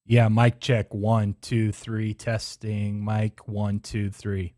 Yeah, mic check 1, 2, 3, testing. Mic 1, 2, 3.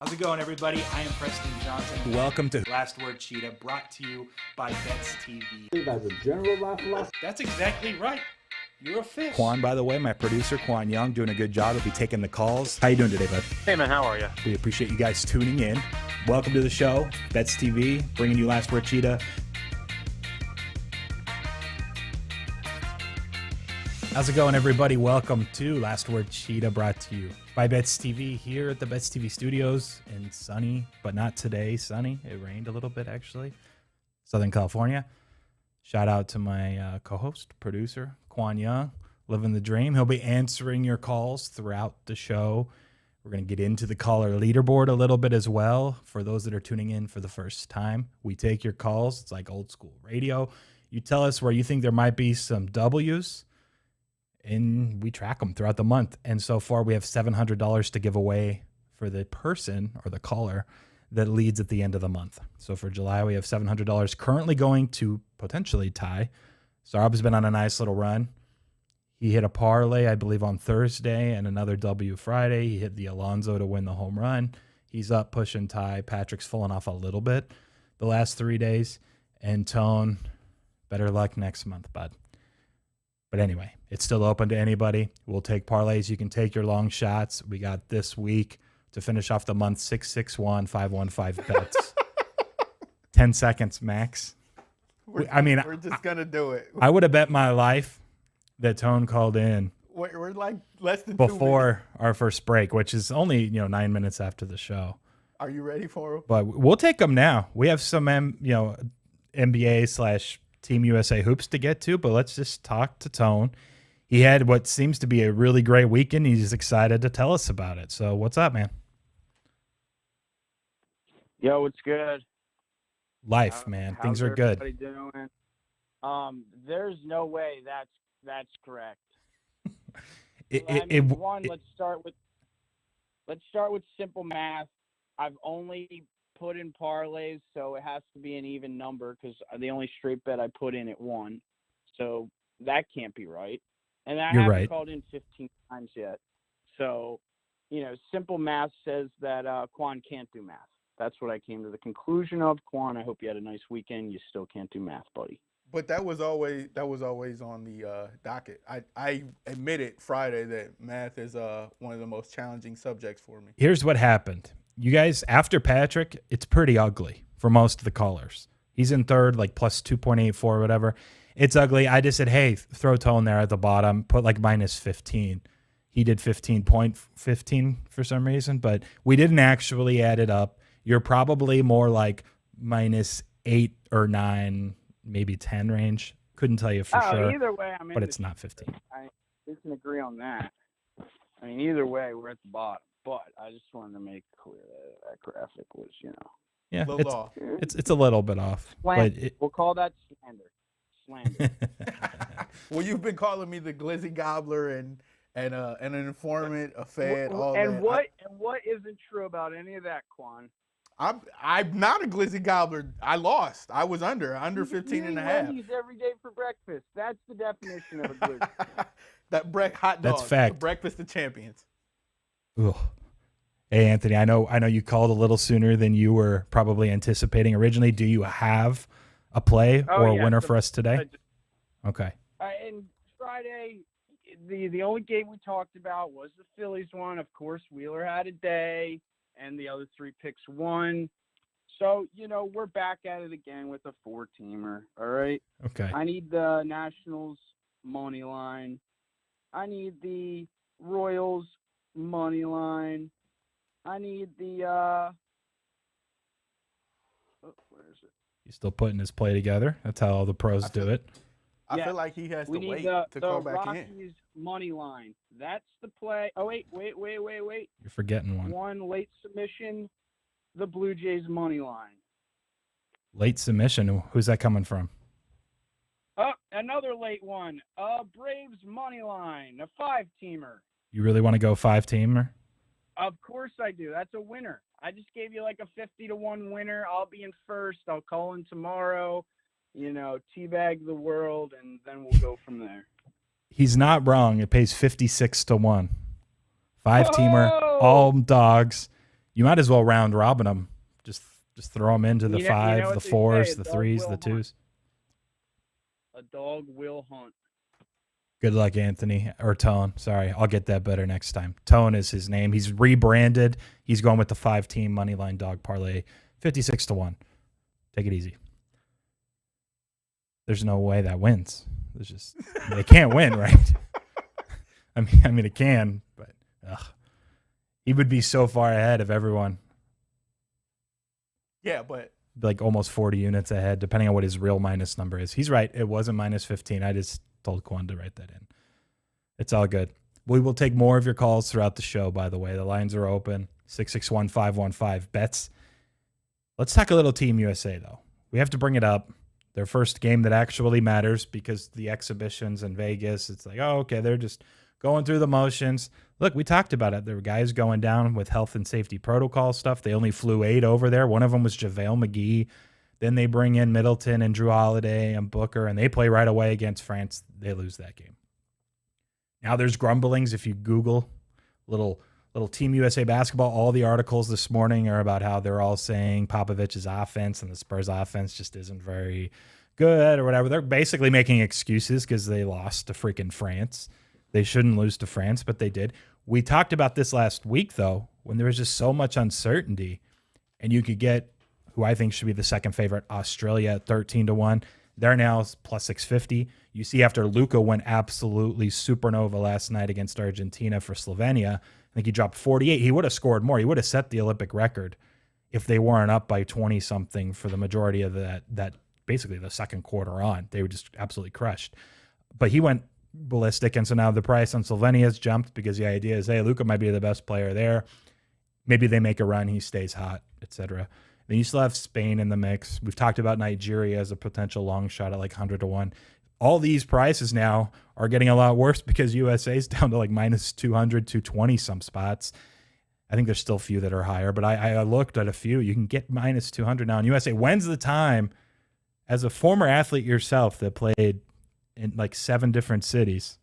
How's it going, everybody? I am Preston Johnson. Welcome to Last Word Cheetah, brought to you by Bets TV. As a general philosophy. That's exactly right. You're a fish. Qwan, by the way, my producer, Qwan Young, doing a good job. He'll be taking the calls. How you doing today, bud? Hey, man, how are you? We appreciate you guys tuning in. Welcome to the show, Bets TV, bringing you Last Word Cheetah. How's it going, everybody? Welcome to Last Word Cheetah, brought to you by Bets TV here at the Bets TV studios in sunny, but not today, sunny. It rained a little bit, actually. Southern California. Shout out to my co-host, producer, Qwan Young, living the dream. He'll be answering your calls throughout the show. We're going to get into the caller leaderboard a little bit as well. For those that are tuning in for the first time, we take your calls. It's like old school radio. You tell us where you think there might be some W's, and we track them throughout the month. And so far, we have $700 to give away for the person or the caller that leads at the end of the month. So for July, we have $700 currently going to potentially Ty. Sarab's been on a nice little run. He hit a parlay, I believe, on Thursday and another W Friday. He hit the Alonso to win the home run. He's up pushing Ty. Patrick's fallen off a little bit the last 3 days. And Tone, better luck next month, bud. But anyway, it's still open to anybody. We'll take parlays. You can take your long shots. We got this week to finish off the month, 661-515 bets. 10 seconds max. We're just going to do it. I would have bet my life that Tone called in. We're like less than before our first break, which is only 9 minutes after the show. Are you ready for it? But we'll take them now. We have some NBA/Team USA hoops to get to, but let's just talk to Tone. He had what seems to be a really great weekend. He's excited to tell us about it. So what's up, man? Yo, what's good? Life, man. Things are good. How's everybody doing? There's no way that's correct. Let's start with simple math. I've only put in parlays, so it has to be an even number because the only straight bet I put in, it won. So that can't be right. And I haven't called in 15 times yet. So, simple math says that Qwan can't do math. That's what I came to the conclusion of. Qwan, I hope you had a nice weekend. You still can't do math, buddy. But that was always on the docket. I admitted Friday that math is one of the most challenging subjects for me. Here's what happened. You guys, after Patrick, it's pretty ugly for most of the callers. He's in third, like plus 2.84 or whatever. It's ugly. I just said, hey, throw Tone there at the bottom, put like minus 15. He did 15.15 for some reason, but we didn't actually add it up. You're probably more like minus 8 or 9, maybe 10 range. Couldn't tell you for sure. Either way, but it's not 15. We can agree on that. I mean, either way, we're at the bottom. But I just wanted to make clear that graphic was, Yeah, off. It's a little bit off. But we'll call that slander. Well, you've been calling me the glizzy gobbler and an informant, a fad, all and that. What isn't true about any of that, Qwan? I'm not a glizzy gobbler. I lost. I was under 15 and a half. Wendy's every day for breakfast. That's the definition of a glizzy. That hot dog. That's fact. Breakfast of champions. Ugh. Hey, Anthony, I know you called a little sooner than you were probably anticipating originally. Do you have a play or a winner for us today? Okay. And Friday, the only game we talked about was the Phillies one. Of course, Wheeler had a day, and the other 3 picks won. So, we're back at it again with a 4-teamer, all right? Okay. I need the Nationals money line. I need the Royals money line. I need the where is it? He's still putting his play together. That's how all the pros do it. I feel like he has to wait to call back in. Rockies money line. That's the play. Oh, wait. You're forgetting one. One late submission, the Blue Jays money line. Late submission. Who's that coming from? Another late one. Braves money line, a 5-teamer. You really want to go 5-teamer? Of course I do. That's a winner. I just gave you like a 50-1 winner. I'll be in first. I'll call in tomorrow. Teabag the world, and then we'll go from there. He's not wrong. It pays 56-1. 5-teamer, all dogs. You might as well round robin them. Just throw them into the You know 5, what the they 4s, say, the a dog 3s, will the 2s. A dog will hunt. Good luck, Anthony, or Tone. Sorry, I'll get that better next time. Tone is his name. He's rebranded. He's going with the 5-team moneyline dog parlay, 56-1. Take it easy. There's no way that wins. There's just it can't win, right? I mean it can, but he would be so far ahead of everyone. Yeah, but Like almost 40 units ahead, depending on what his real minus number is. He's right. It wasn't minus 15. I just told Qwan to write that in. It's all good. We will take more of your calls throughout the show, by the way. The lines are open. 661-515 bets. Let's talk a little Team USA, though. We have to bring it up. Their first game that actually matters, because the exhibitions in Vegas, it's like, oh, okay, they're just going through the motions. Look, we talked about it. There were guys going down with health and safety protocol stuff. They only flew 8 over there. One of them was JaVale McGee. Then they bring in Middleton and Drew Holiday and Booker, and they play right away against France. They lose that game. Now there's grumblings. If you Google little Team USA basketball, all the articles this morning are about how they're all saying Popovich's offense and the Spurs offense just isn't very good or whatever. They're basically making excuses because they lost to freaking France. They shouldn't lose to France, but they did. We talked about this last week, though, when there was just so much uncertainty, and you could get who I think should be the second favorite, Australia at 13-1. They're now plus 650. You see, after Luka went absolutely supernova last night against Argentina for Slovenia, I think he dropped 48. He would have scored more. He would have set the Olympic record if they weren't up by 20-something for the majority of that basically the second quarter on. They were just absolutely crushed. But he went ballistic, and so now the price on Slovenia has jumped because the idea is, hey, Luka might be the best player there. Maybe they make a run, he stays hot, etc. Then you still have Spain in the mix. We've talked about Nigeria as a potential long shot at like 100-1. All these prices now are getting a lot worse because USA is down to like minus 200, 220 some spots. I think there's still a few that are higher, but I looked at a few. You can get minus 200 now in USA. When's the time, as a former athlete yourself that played in like 7 different cities,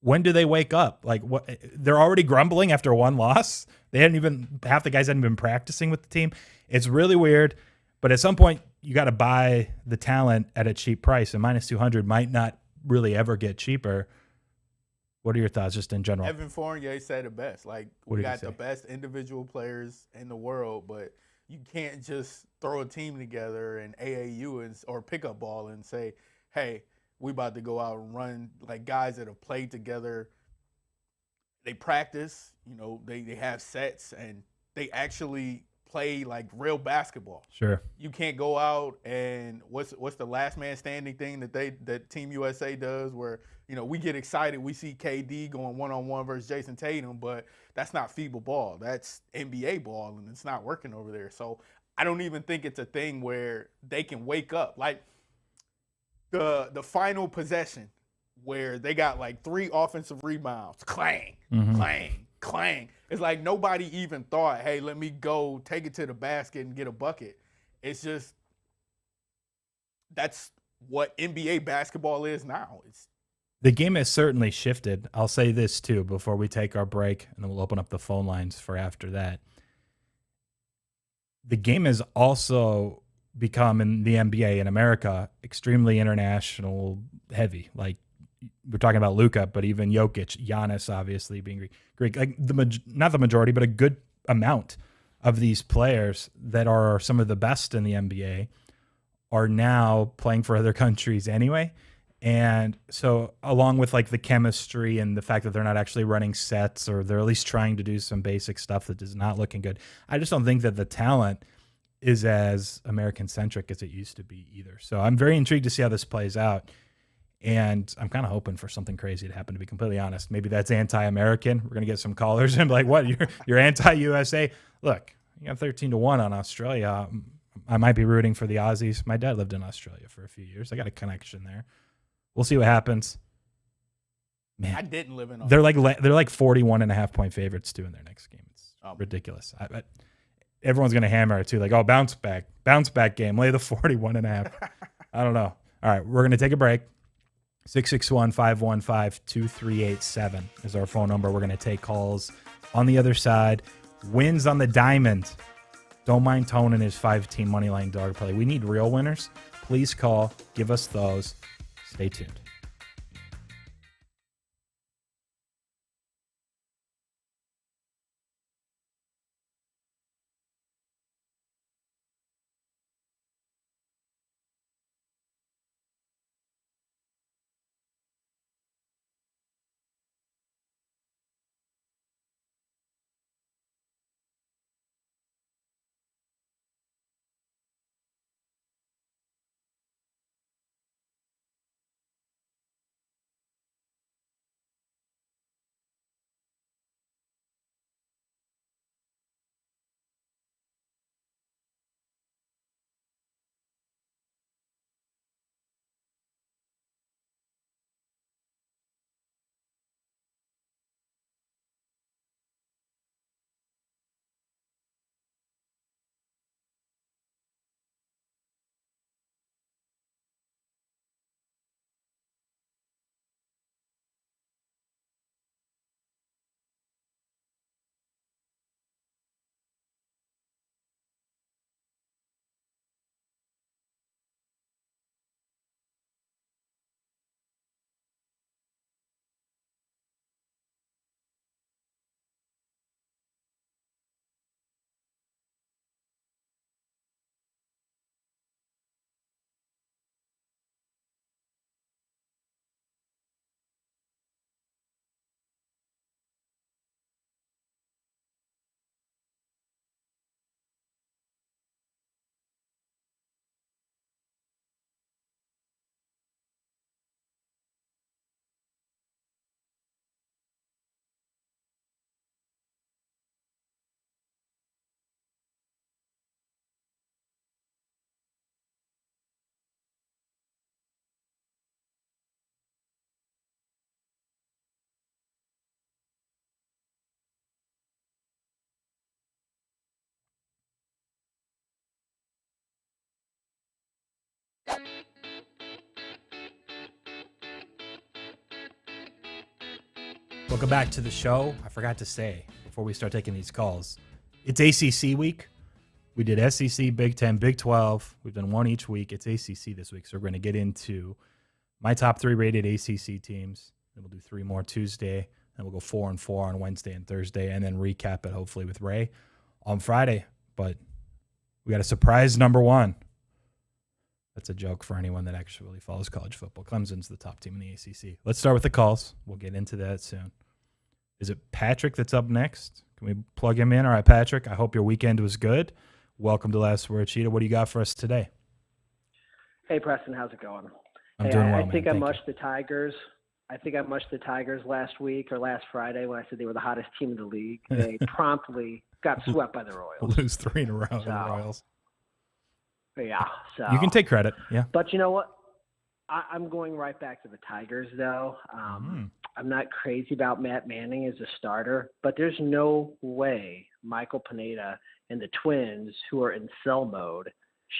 when do they wake up? Like, what? They're already grumbling after one loss. Half the guys hadn't been practicing with the team. It's really weird, but at some point you got to buy the talent at a cheap price, and minus 200 might not really ever get cheaper. What are your thoughts just in general? Evan Fournier said it best. Like, we got the best individual players in the world, but you can't just throw a team together in AAU or pickup ball and say, hey, we about to go out and run. Like, guys that have played together, they practice, they have sets, and they actually play like real basketball. Sure. You can't go out and what's the last man standing thing that Team USA does, where we get excited, we see KD going one-on-one versus Jason Tatum, but that's not FIBA ball, that's NBA ball, and it's not working over there. So I don't even think it's a thing where they can wake up. Like the final possession where they got like 3 offensive rebounds, clang, clang, clang. It's like nobody even thought, hey, let me go take it to the basket and get a bucket. It's just that's what NBA basketball is now. The game has certainly shifted. I'll say this too before we take our break, and then we'll open up the phone lines for after that. The game has also become, in the NBA in America, extremely international heavy. Like, we're talking about Luka, but even Jokic, Giannis, obviously being Greek. Like not the majority, but a good amount of these players that are some of the best in the NBA are now playing for other countries anyway. And so, along with like the chemistry and the fact that they're not actually running sets, or they're at least trying to do some basic stuff that is not looking good, I just don't think that the talent is as American-centric as it used to be either. So I'm very intrigued to see how this plays out. And I'm kind of hoping for something crazy to happen, to be completely honest. Maybe that's anti-American. We're going to get some callers and be like, what, you're anti-USA? Look, you got 13-1 on Australia. I might be rooting for the Aussies. My dad lived in Australia for a few years. I got a connection there. We'll see what happens. Man, I didn't live in Australia. They're like 41.5 point favorites too in their next game. It's ridiculous. Everyone's going to hammer it too. Like, bounce back game. Lay the 41.5. I don't know. All right, we're going to take a break. 661-515-2387 is our phone number. We're going to take calls on the other side. wins on the diamond. Don't mind Tone and his 5-team moneyline dog play. We need real winners. Please call. Give us those. Stay tuned. Welcome back to the show. I forgot to say before we start taking these calls, it's ACC week. We did SEC, Big 10, Big 12. We've done one each week. It's ACC this week, so we're going to get into my top 3 rated ACC teams. Then we'll do 3 more Tuesday, and we'll go 4 and 4 on Wednesday and Thursday, and then recap it hopefully with Ray on Friday. But we got a surprise number 1. That's a joke for anyone that actually follows college football. Clemson's the top team in the ACC. Let's start with the calls. We'll get into that soon. Is it Patrick that's up next? Can we plug him in? All right, Patrick, I hope your weekend was good. Welcome to Last Word Cheetah. What do you got for us today? Hey, Preston, how's it going? I'm doing well, I think man. I mushed the Tigers. I think I mushed the Tigers last week or last Friday when I said they were the hottest team in the league. They promptly got swept by the Royals. Lose 3 in a row to the Royals. Yeah. So you can take credit, yeah. But you know what? I'm going right back to the Tigers, though. I'm not crazy about Matt Manning as a starter, but there's no way Michael Pineda and the Twins, who are in sell mode,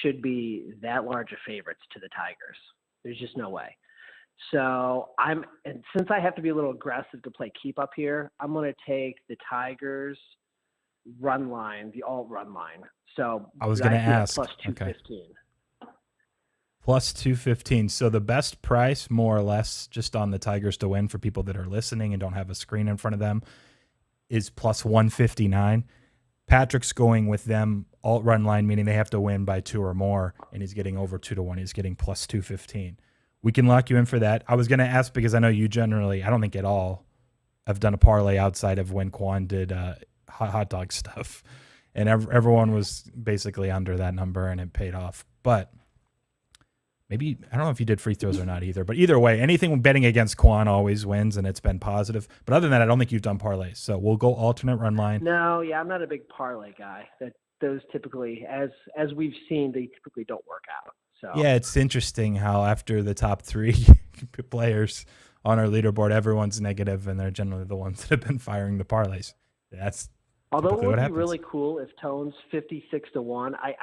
should be that large of favorites to the Tigers. There's just no way. So and since I have to be a little aggressive to play keep up here, I'm going to take the Tigers run line, the alt run line. So I was going to ask. Plus 215. Okay. Plus 215. So the best price, more or less, just on the Tigers to win for people that are listening and don't have a screen in front of them, is plus 159. Patrick's going with them alt run line, meaning they have to win by 2 or more, and he's getting over 2-1. He's getting plus 215. We can lock you in for that. I was going to ask because I know you generally, I don't think at all, have done a parlay outside of when Qwan did hot dog stuff. And everyone was basically under that number, and it paid off. But maybe, I don't know if you did free throws or not either. But either way, anything betting against Qwan always wins, and it's been positive. But other than that, I don't think you've done parlays. So we'll go alternate run line. No, yeah, I'm not a big parlay guy. Those typically, as we've seen, they typically don't work out. So yeah, it's interesting how after the top 3 players on our leaderboard, everyone's negative, and they're generally the ones that have been firing the parlays. That's although it would be happens. really cool if Tone's 56-1. I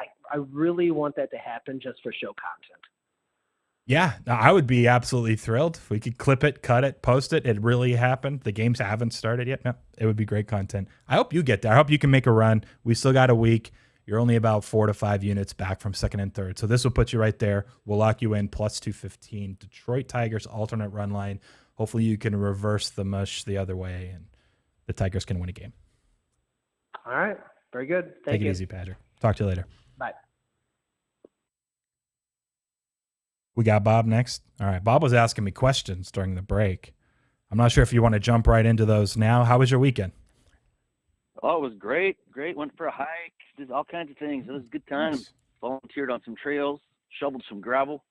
really want that to happen just for show content. Yeah, I would be absolutely thrilled if we could clip it, cut it, post it. It really happened. The games haven't started yet. No, it would be great content. I hope you get there. I hope you can make a run. We still got a week. You're only about 4 to 5 units back from second and third. So this will put you right there. We'll lock you in plus 215. Detroit Tigers alternate run line. Hopefully you can reverse the mush the other way and the Tigers can win a game. All right. Very good. Thank you. Take it easy, Patrick. Talk to you later. Bye. We got Bob next. All right. Bob was asking me questions during the break. I'm not sure if you want to jump right into those now. How was your weekend? Oh, it was great. Great. Went for a hike. Did all kinds of things. It was a good time. Nice. Volunteered on some trails. Shoveled some gravel.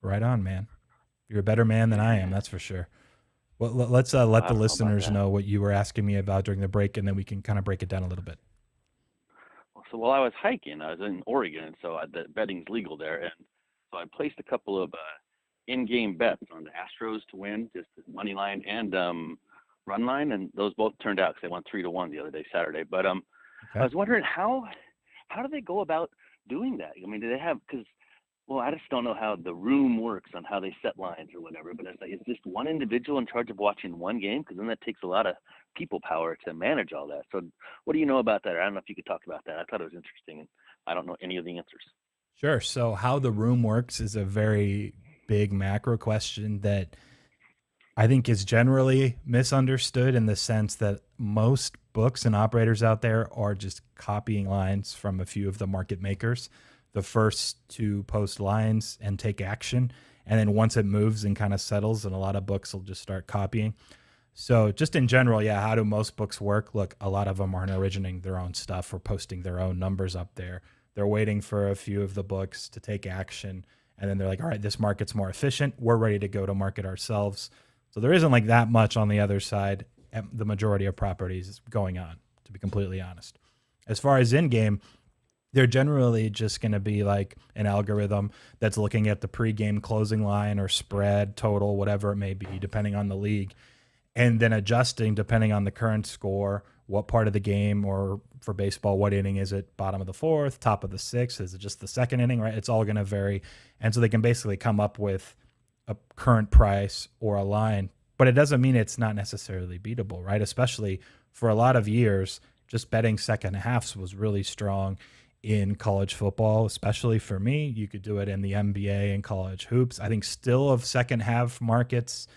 Right on, man. You're a better man than I am, that's for sure. Well, let's let the listeners know what you were asking me about during the break, and then we can kind of break it down a little bit. So while I was hiking, I was in Oregon, and so the betting's legal there. And so I placed a couple of in-game bets on the Astros to win, just money line and run line, and those both turned out because they won 3-1 the other day, Saturday. But Okay. I was wondering how do they go about doing that? I mean, do they have I just don't know how the room works on how they set lines or whatever. But it's like, is just one individual in charge of watching one game? Because then that takes a lot of people power to manage all that. So what do you know about that? I don't know if you could talk about that. I thought it was interesting, and I don't know any of the answers. Sure. So how the room works is a very big macro question that I think is generally misunderstood in the sense that most books and operators out there are just copying lines from a few of the market makers, the first to post lines and take action. And then once it moves and kind of settles, and a lot of books will just start copying. So just in general, yeah, how do most books work? Look, a lot of them aren't originating their own stuff or posting their own numbers up there. They're waiting for a few of the books to take action. And then they're like, all right, this market's more efficient. We're ready to go to market ourselves. So there isn't like that much on the other side. The majority of properties is going on, to be completely honest. As far as in-game, they're generally just going to be like an algorithm that's looking at the pregame closing line or spread, total, whatever it may be, depending on the league, and then adjusting depending on the current score, what part of the game, or for baseball, what inning is it, bottom of the fourth, top of the sixth, is it just the second inning, right? It's all going to vary. And so they can basically come up with a current price or a line, but it doesn't mean it's not necessarily beatable, right? Especially for a lot of years, just betting second halves was really strong in college football, especially for me. You could do it in the NBA and college hoops. I think still of second half markets,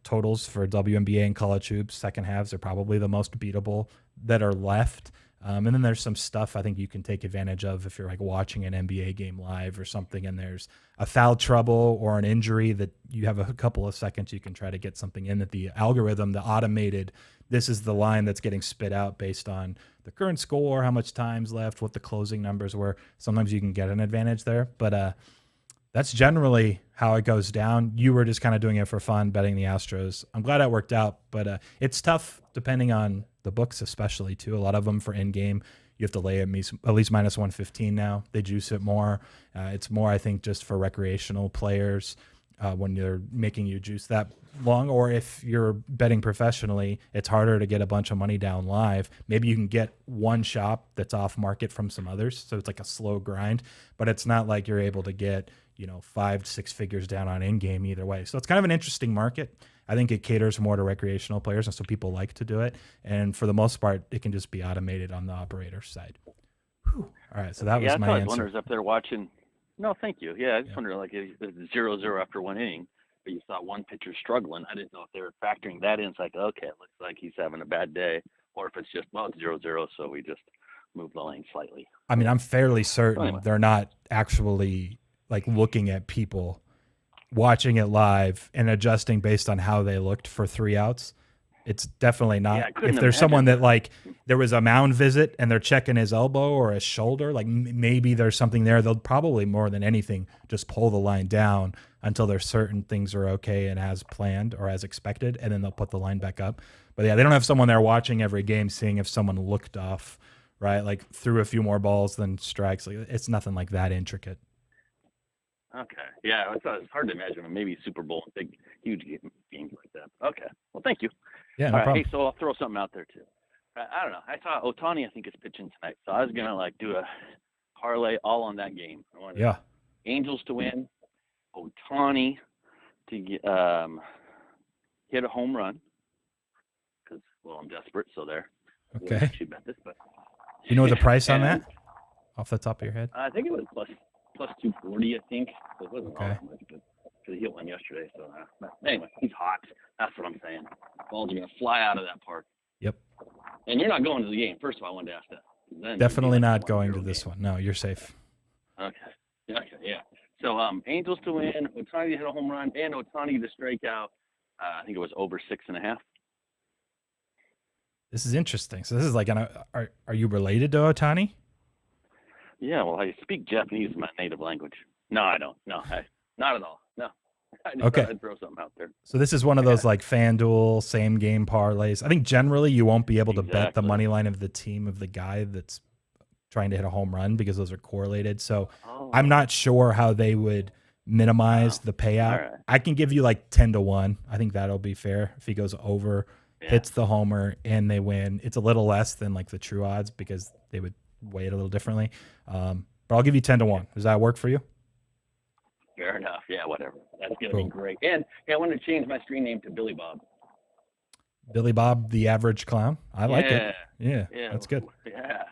totals for WNBA and college hoops, second halves are probably the most beatable that are left. And then there's some stuff I think you can take advantage of if you're like watching an NBA game live or something, and there's a foul trouble or an injury that you have a couple of seconds, you can try to get something in that the algorithm, the automated, this is the line that's getting spit out based on the current score, how much time's left, what the closing numbers were. Sometimes you can get an advantage there, but that's generally how it goes down. You were just kind of doing it for fun, betting the Astros. I'm glad that worked out, but it's tough depending on the books, especially too. A lot of them for in-game, you have to lay at least minus 115 now. They juice it more. It's more, I think, just for recreational players when they're making you juice that long. Or if you're betting professionally, it's harder to get a bunch of money down live. Maybe you can get one shop that's off market from some others. So it's like a slow grind, but it's not like you're able to get 5 to 6 figures down on in-game either way. So it's kind of an interesting market. I think it caters more to recreational players, and so people like to do it. And for the most part, it can just be automated on the operator side. Whew. All right, so that was my answer. I was wondering if they're watching. No, thank you. Yeah, I just wondered, like, if it's 0-0 after one inning, but you saw one pitcher struggling. I didn't know if they were factoring that in. It's like, okay, it looks like he's having a bad day, or if it's just, well, it's 0-0, so we just move the lane slightly. I mean, I'm fairly certain they're not actually like looking at people watching it live and adjusting based on how they looked for 3 outs. It's definitely not. Yeah, if there's someone that like there was a mound visit and they're checking his elbow or his shoulder, like maybe there's something there. They'll probably more than anything just pull the line down until there's certain things are okay and as planned or as expected, and then they'll put the line back up. But yeah, they don't have someone there watching every game, seeing if someone looked off, right? Like threw a few more balls than strikes. Like it's nothing like that intricate. Okay. Yeah, it's hard to imagine. Maybe Super Bowl, big, huge games like that. Okay. Well, thank you. Yeah, no problem. Hey, so I'll throw something out there, too. I don't know. I saw Ohtani, I think, is pitching tonight. So I was going to, do a parlay all on that game. I wanted Angels to win, Ohtani to hit a home run because, well, I'm desperate, so there. Okay. I actually bet this, but You know the price on that off the top of your head? I think it was plus 240, I think. So it wasn't all Okay. that much, but he hit one yesterday. So anyway, he's hot. That's what I'm saying. Balls are going to fly out of that park. Yep. And you're not going to the game. First of all, I wanted to ask that. Then Definitely like not going to this one. No, you're safe. Okay, yeah. So Angels to win, Ohtani to hit a home run, and Ohtani to strike out. I think it was over 6.5. This is interesting. So this is like, are you related to Ohtani? Yeah, well, I speak Japanese in my native language. No, I don't. No, not at all. No. I just Okay. thought I'd throw something out there. So this is one of those like FanDuel same game parlays. I think generally you won't be able to bet the money line of the team of the guy that's trying to hit a home run because those are correlated. So I'm not sure how they would minimize the payout. Right. I can give you like 10-1. I think that'll be fair. If he goes over, hits the homer, and they win, it's a little less than like the true odds because they would weigh it a little differently. But I'll give you 10-1. Does that work for you? Fair enough. Yeah, whatever. That's going to be great. And I want to change my screen name to Billy Bob. Billy Bob, the average clown. I like it. Yeah, that's good. Yeah.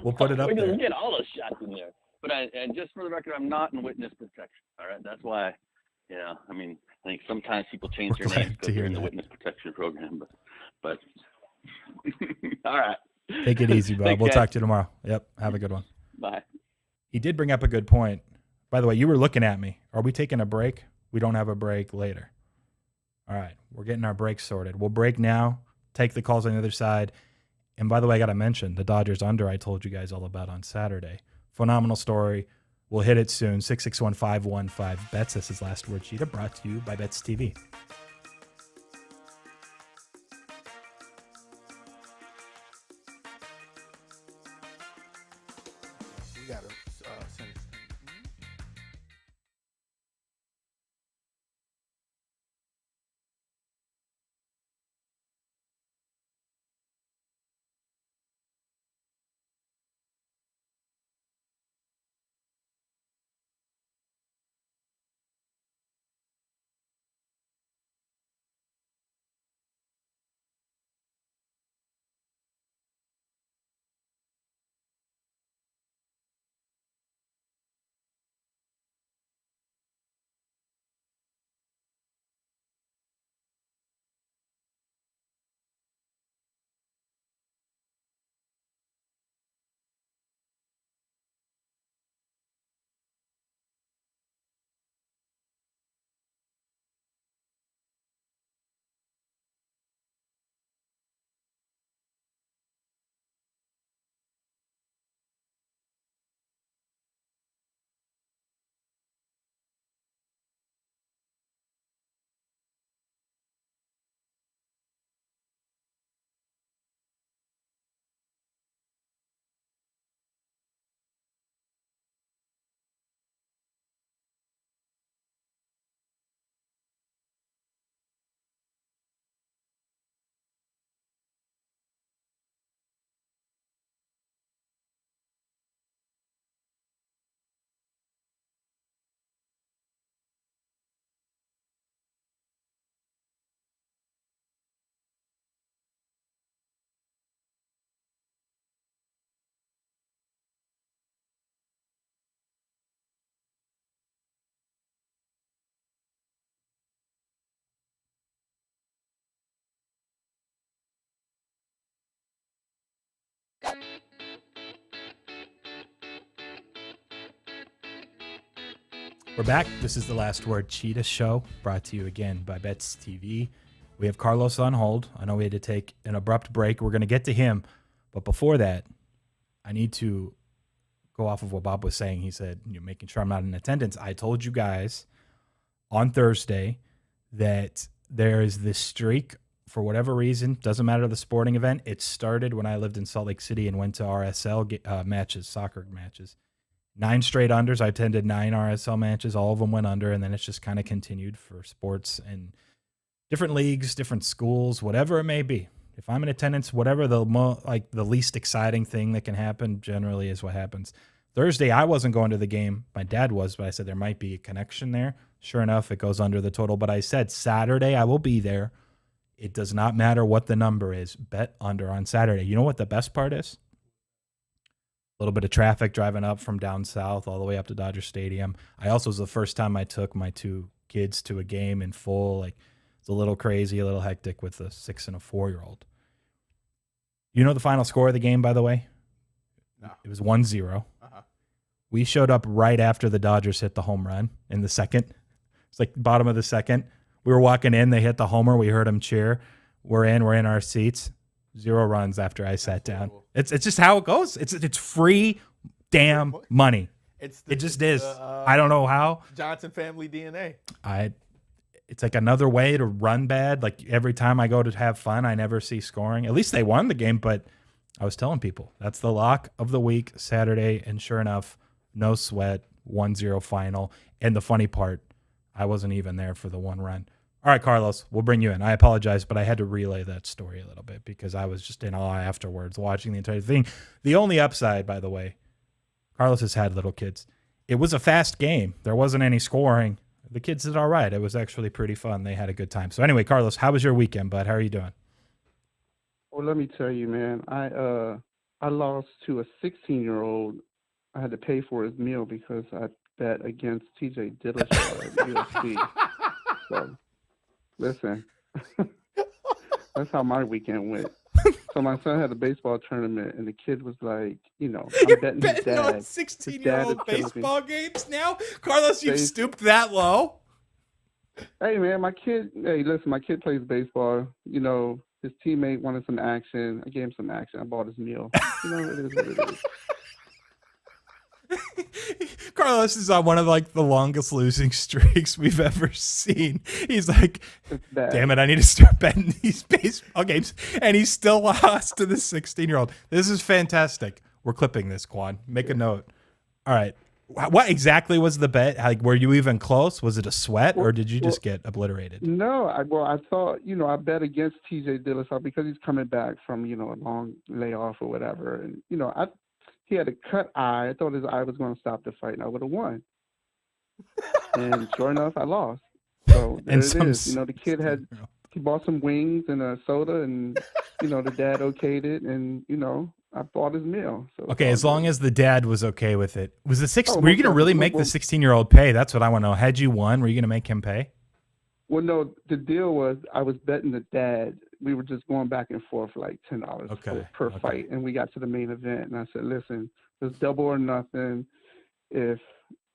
We'll put it up there. We'll get all those shots in there. But and just for the record, I'm not in witness protection. All right, that's why. Yeah, I mean, I think sometimes people change their names because they're in the witness protection program. But all right. Take it easy, Bob. We'll talk to you tomorrow. Yep. Have a good one. Bye. He did bring up a good point. By the way, you were looking at me. Are we taking a break? We don't have a break later. All right. We're getting our breaks sorted. We'll break now, take the calls on the other side. And by the way, I got to mention the Dodgers under I told you guys all about on Saturday. Phenomenal story. We'll hit it soon. 661-515-BETS. This is Last Word Cheetah, brought to you by Bets TV. We got to send it. We're back. This is the Last Word Cheetah Show, brought to you again by Bets TV. We have Carlos on hold. I know we had to take an abrupt break. We're going to get to him. But before that, I need to go off of what Bob was saying. He said, making sure I'm not in attendance. I told you guys on Thursday that there is this streak for whatever reason. Doesn't matter the sporting event. It started when I lived in Salt Lake City and went to RSL matches, soccer matches. 9 straight unders. I attended 9 RSL matches. All of them went under, and then it's just kind of continued for sports and different leagues, different schools, whatever it may be. If I'm in attendance, whatever the least exciting thing that can happen generally is what happens. Thursday, I wasn't going to the game. My dad was, but I said there might be a connection there. Sure enough, it goes under the total. But I said Saturday I will be there. It does not matter what the number is. Bet under on Saturday. You know what the best part is? A little bit of traffic driving up from down south all the way up to Dodger Stadium. I also was the first time I took my 2 kids to a game in full. Like, it's a little crazy, a little hectic with a 6 and a 4-year-old. You know the final score of the game, by the way? No. It was 1-0. We showed up right after the Dodgers hit the home run in the second. It's like bottom of the second. We were walking in. They hit the homer. We heard them cheer. We're in our seats. 0 runs after I sat down. It's just how it goes. It's free damn money. It just is. I don't know how. Johnson family DNA. It's like another way to run bad. Like every time I go to have fun, I never see scoring. At least they won the game, but I was telling people that's the lock of the week, Saturday, and sure enough, no sweat, 1-0 final. And the funny part, I wasn't even there for the 1 run. All right, Carlos, we'll bring you in. I apologize, but I had to relay that story a little bit because I was just in awe afterwards watching the entire thing. The only upside, by the way, Carlos has had little kids. It was a fast game. There wasn't any scoring. The kids did all right. It was actually pretty fun. They had a good time. So anyway, Carlos, how was your weekend, bud? How are you doing? Well, let me tell you, man. I lost to a 16-year-old. I had to pay for his meal because I bet against TJ Dillashaw at UFC. So, listen, that's how my weekend went. So my son had a baseball tournament, and the kid was like, I'm betting his dad. On 16-year-old baseball games now? Carlos, you've stooped that low? Hey, man, my kid plays baseball. His teammate wanted some action. I gave him some action. I bought his meal. It is what it is. Carlos is on one of the longest losing streaks we've ever seen. He's like, damn it, I need to start betting these baseball games. And he still lost to the 16-year-old. This is fantastic. We're clipping this, Qwan. Make a note. All right. What exactly was the bet? Like, were you even close? Was it a sweat, or did you just get obliterated? No, I thought, I bet against TJ Dillashaw because he's coming back from, a long layoff or whatever. And, he had a cut eye. I thought his eye was going to stop the fight, and I would have won. And sure enough, I lost. So there it is. The kid he bought some wings and a soda, and, the dad okayed it, and, I bought his meal. So okay, as long as the dad was okay with it. Was the were you going to really make the 16-year-old pay? That's what I want to know. Had you won, were you going to make him pay? Well, no, the deal was I was betting the dad. We were just going back and forth for like $10 per fight, and we got to the main event. And I said, "Listen, it's double or nothing. If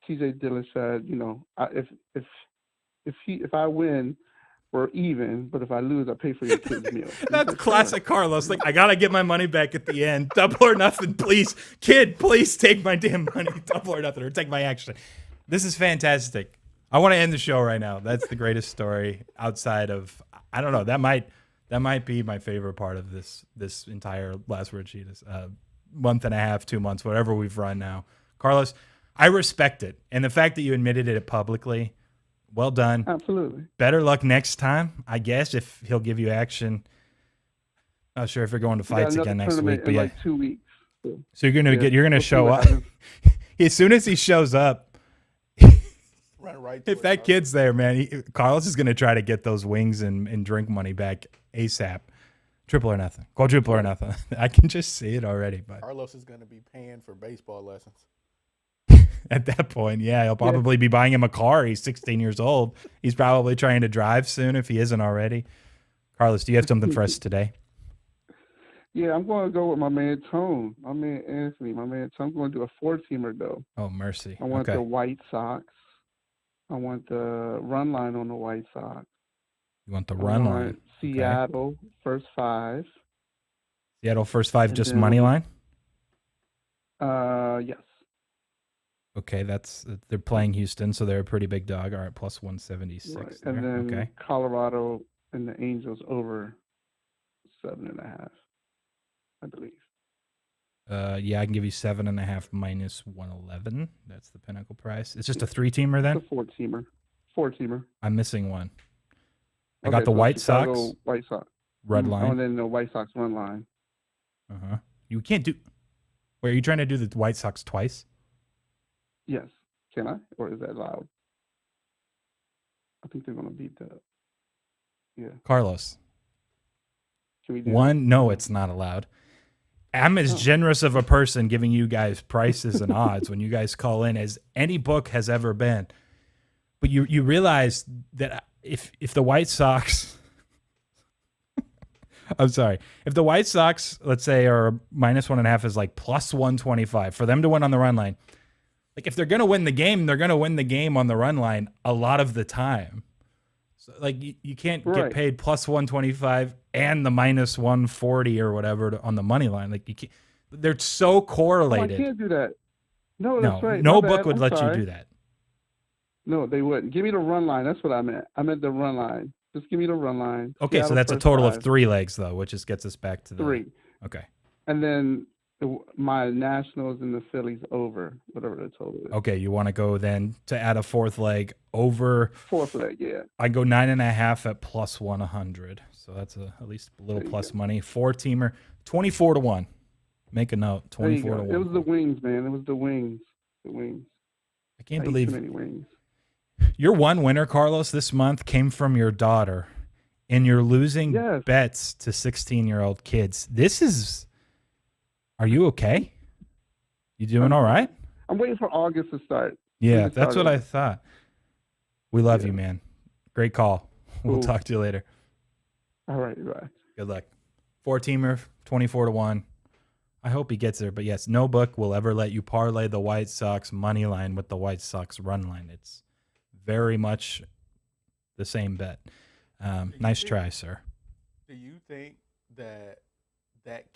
TJ Dillashaw, if I win, we're even. But if I lose, I pay for your kid's meal." That's classic Carlos. Like, I gotta get my money back at the end. Double or nothing, please, kid. Please take my damn money. Double or nothing, or take my action. This is fantastic. I want to end the show right now. That's the greatest story outside of, I don't know, that might be my favorite part of this entire Last Word Cheetahs month and a half, 2 months, whatever we've run now. Carlos, I respect it. And the fact that you admitted it publicly, well done. Absolutely. Better luck next time, I guess, if he'll give you action. Not sure if you're going to fights again next week. But in like 2 weeks. So you're gonna show up. As soon as he shows up, if that kid's there, man, Carlos is going to try to get those wings and drink money back ASAP. Triple or nothing. Quadruple or nothing. I can just see it already. But Carlos is going to be paying for baseball lessons. At that point, yeah, he'll probably be buying him a car. He's 16 years old. He's probably trying to drive soon if he isn't already. Carlos, do you have something for us today? Yeah, I'm going to go with my man Tone, my man Anthony, my man Tone. I'm going to do a 4-teamer, though. Oh, mercy. I want the White Sox. I want the run line on the White Sox. You want the run line? Seattle, first 5. Seattle, first 5, just money line? Yes. Okay, they're playing Houston, so they're a pretty big dog. All right, plus 176. Right. And then Colorado and the Angels over 7.5, I believe. Yeah, I can give you 7.5 minus 111. That's the pinnacle price. It's just a 3-teamer then? It's a 4-teamer. 4-teamer. I'm missing one. I got the White Sox. White Sox. Red line. And then the White Sox run line. You can't do. Wait, are you trying to do the White Sox twice? Yes. Can I? Or is that loud? I think they're going to beat that. Yeah. Carlos. Can we do One, that? no, it's not allowed. I'm as generous of a person giving you guys prices and odds when you guys call in as any book has ever been. But you realize that if the White Sox, I'm sorry, if the White Sox, let's say, are -1.5 is like +125 for them to win on the run line. Like if they're going to win the game, they're going to win the game on the run line a lot of the time. So like you can't get paid +125 and the -140 or whatever on the money line. Like you can't, they're so correlated. I can't do that. No, that's right. No My book bad. would I'm let sorry. you do that. No, they wouldn't. Give me the run line. That's what I meant. I meant the run line. Just give me the run line. Okay, so Seattle that's a first total five. of 3 legs though, which just gets us back to the 3. Okay. And then my Nationals and the Phillies over, whatever the total is. Okay, you want to go then to add a 4th leg over 4th leg, yeah. I go 9.5 at +100. So that's at least a little plus money. 4-teamer, 24-1. Make a note, 24-1. It was the wings, man. It was the wings. The wings. I can't I believe ate too many wings. your one winner, Carlos, this month came from your daughter, and you're losing bets to 16-year-old kids. Are you okay? You doing all right? I'm waiting for August to start. Yeah, that's what I thought. We love you, man. Great call. We'll talk to you later. All right, bye. Good luck. 4-teamer, 24-1. I hope he gets there. But yes, no book will ever let you parlay the White Sox money line with the White Sox run line. It's very much the same bet. Nice try, sir. Do you think that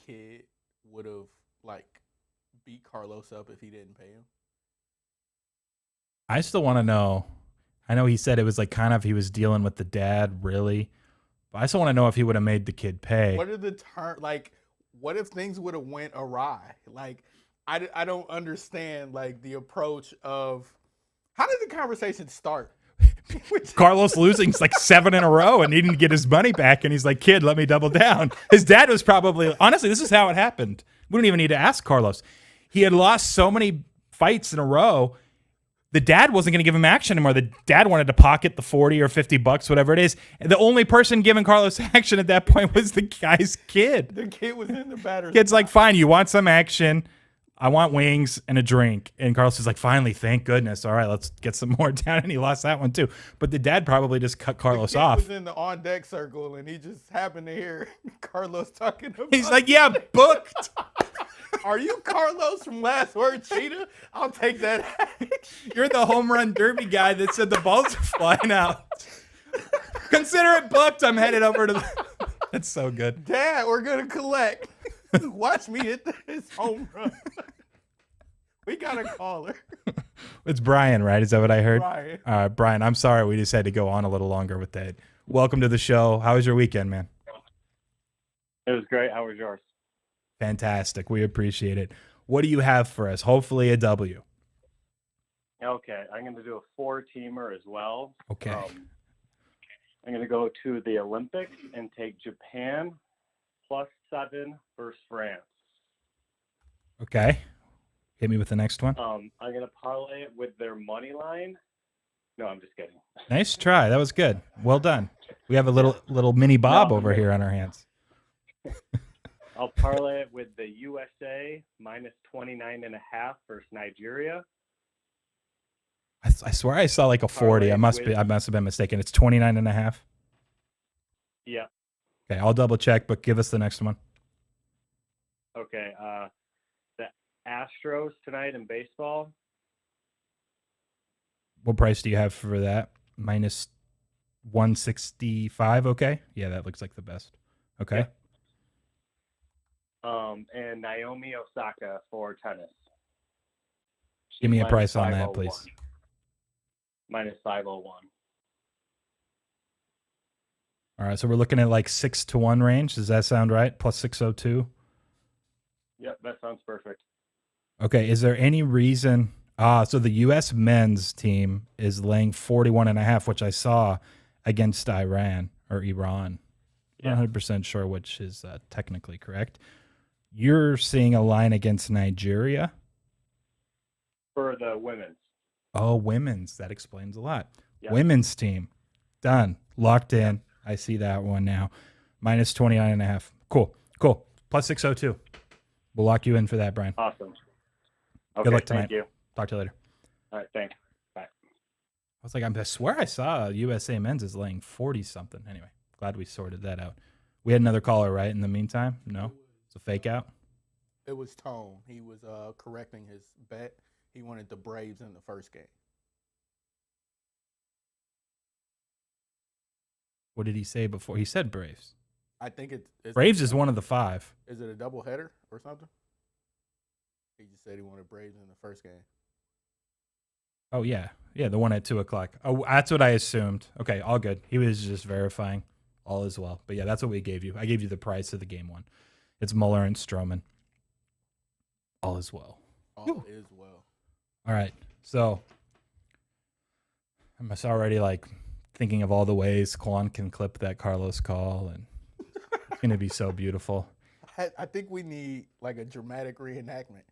kid would have beat Carlos up if he didn't pay him? I still want to know. I know he said it was he was dealing with the dad, really. But I still want to know if he would have made the kid pay. What are the what if things would have went awry? I don't understand the approach of how did the conversation start? Carlos losing 7 in a row and needing to get his money back, and he's like, "Kid, let me double down." His dad was probably honestly, this is how it happened. We don't even need to ask Carlos. He had lost so many fights in a row. The dad wasn't going to give him action anymore. The dad wanted to pocket the 40 or 50 bucks, whatever it is. And the only person giving Carlos action at that point was the guy's kid. The kid was in the batter's Kid's like, "Fine, you want some action? I want wings and a drink." And Carlos is like, "Finally, thank goodness. All right, let's get some more down." And he lost that one too. But the dad probably just cut Carlos off. He was in the on-deck circle, and he just happened to hear Carlos talking about He's like, "Yeah, booked." Are you Carlos from Last Word Cheetah? I'll take that. You're the home run derby guy that said the balls are flying out. Consider it booked. I'm headed over to the... That's so good. Dad, we're going to collect. Watch me hit this home run. We got a caller. It's Brian, right? Is that what I heard? Brian. Brian, I'm sorry we just had to go on a little longer with that. Welcome to the show. How was your weekend, man? It was great. How was yours? Fantastic. We appreciate it. What do you have for us? Hopefully a W. Okay. I'm going to do a 4-teamer as well. Okay. I'm going to go to the Olympics and take Japan +7 versus France. Okay. Hit me with the next one. I'm going to parlay it with their money line. No, I'm just kidding. Nice try. That was good. Well done. We have a little mini Bob over here on our hands. I'll parlay it with the USA -29.5 versus Nigeria. I swear I saw a 40. I must have been mistaken. It's 29.5. Yeah. Okay, I'll double check, but give us the next one. Okay. The Astros tonight in baseball. What price do you have for that? -165. Okay. Yeah, that looks like the best. Okay. Yeah. And Naomi Osaka for tennis. Give me a price on that, please. -501. All right, so we're looking at 6-1 range. Does that sound right? +602. Yep, that sounds perfect. Okay, is there any reason? So the U.S. men's team is laying 41.5, which I saw against Iran or Iran. Yeah. Not 100% sure which is technically correct. You're seeing a line against Nigeria? For the women's. Oh, women's. That explains a lot. Yep. Women's team. Done. Locked in. I see that one now. Minus 29.5. Cool. Plus 602. We'll lock you in for that, Brian. Awesome. Okay, Good luck tonight. Thank you. Talk to you later. All right, thanks. Bye. I was like, I swear I saw USA men's is laying 40-something. Anyway, glad we sorted that out. We had another caller, right, in the meantime? No? It's a fake out? It was Tone. He was correcting his bet. He wanted the Braves in the first game. What did he say before? He said Braves. I think it's Braves is one of the 5. Is it a doubleheader or something? He just said he wanted Braves in the first game. Oh, yeah. Yeah, the one at 2 o'clock. Oh, that's what I assumed. Okay, all good. He was just verifying. All is well. But, yeah, that's what we gave you. I gave you the price of the game one. It's Muller and Stroman. All is well. All is well. All right. So, I'm just already, thinking of all the ways Qwan can clip that Carlos call, and it's going to be so beautiful. I think we need, a dramatic reenactment.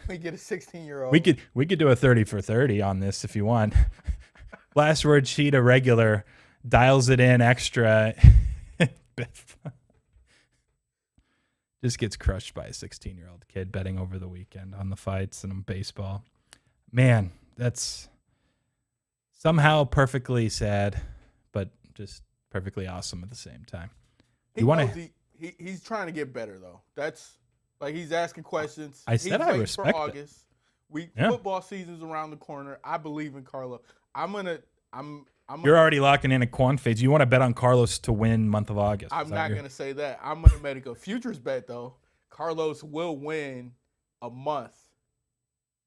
We get a 16-year-old. We could do a 30 for 30 on this if you want. Last word Cheetah regular dials it in extra. Just gets crushed by a 16-year-old kid betting over the weekend on the fights and on baseball. Man, that's somehow perfectly sad, but just perfectly awesome at the same time. He's trying to get better though. That's he's asking questions. I said I respect for it. August. Football season's around the corner. I believe in Carlo. You're already locking in a Qwan phase. You want to bet on Carlos to win month of August. I'm not going to say that. I'm going to make a futures bet, though. Carlos will win a month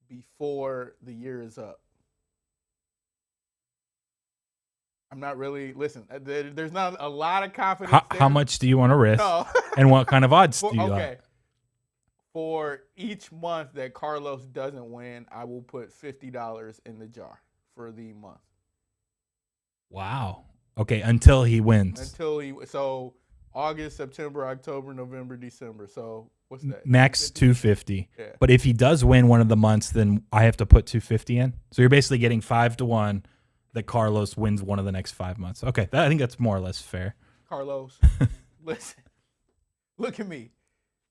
before the year is up. I'm not really – listen, there's not a lot of confidence How much do you want to risk? No. And what kind of odds do you like? For each month that Carlos doesn't win, I will put $50 in the jar for the month. Wow. Okay, until he wins. So August, September, October, November, December. So what's that? Max 250. Yeah. But if he does win one of the months, then I have to put 250 in. So you're basically getting 5-1 that Carlos wins one of the next 5 months. Okay, I think that's more or less fair. Carlos, listen, look at me.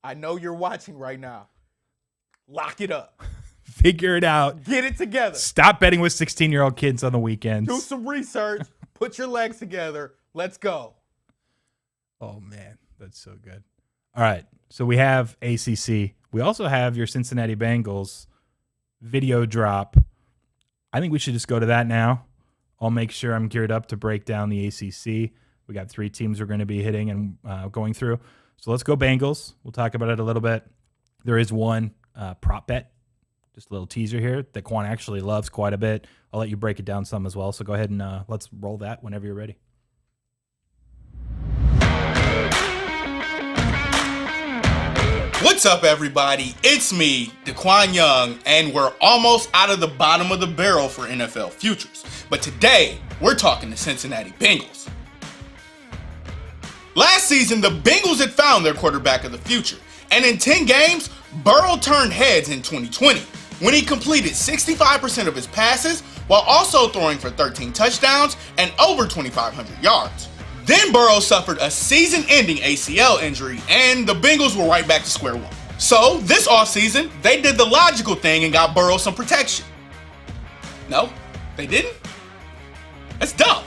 I know you're watching right now. Lock it up. Figure it out. Get it together. Stop betting with 16-year-old kids on the weekends. Do some research. Put your legs together. Let's go. Oh, man. That's so good. All right. So we have ACC. We also have your Cincinnati Bengals video drop. I think we should just go to that now. I'll make sure I'm geared up to break down the ACC. We got 3 teams we're going to be hitting and going through. So let's go Bengals. We'll talk about it a little bit. There is one prop bet. Just a little teaser here that Qwan actually loves quite a bit. I'll let you break it down some as well. So go ahead and let's roll that whenever you're ready. What's up, everybody? It's me, DeQuan Young, and we're almost out of the bottom of the barrel for NFL futures. But today, we're talking the Cincinnati Bengals. Last season, the Bengals had found their quarterback of the future, and in 10 games, Burrow turned heads in 2020 when he completed 65% of his passes while also throwing for 13 touchdowns and over 2,500 yards. Then Burrow suffered a season-ending ACL injury, and the Bengals were right back to square one. So this offseason, they did the logical thing and got Burrow some protection. No, they didn't? That's dumb.